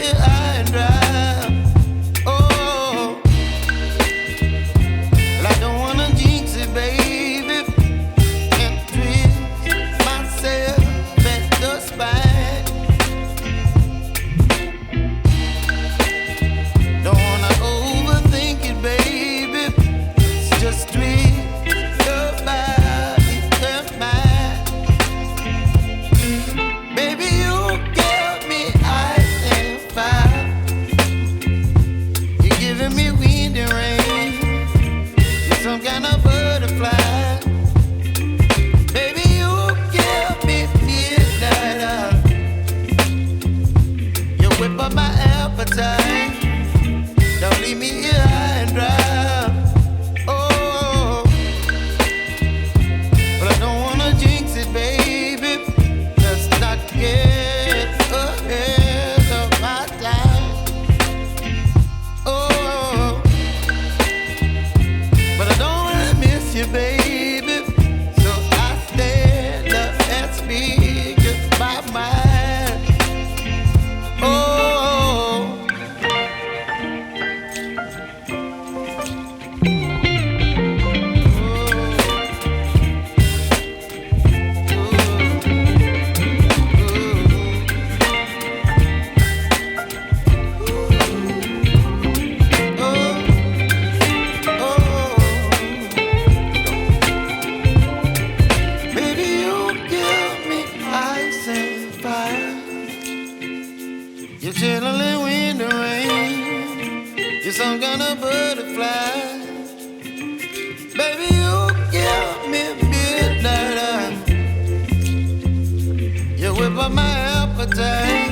here high and dry. Oh, well, I don't wanna jinx it, baby, and twist myself at the spine. Don't wanna overthink it, baby. It's just twist your body and mine. Baby, you give me ice and fire. You're giving me wind and rain. You're some kind of butterfly. Baby, you give me midnight. You whip up my appetite. Don't leave me here high and dry. Oh, but I don't wanna jinx it, baby. Let's not get ahead of my time. Oh, but I don't wanna miss you, baby. So I stand up and speak my mind. Oh. Baby, you give me ice and fire. You're chilling wind and rain. You're some kind of butterfly. Baby, you give me midnight. You whip up my appetite.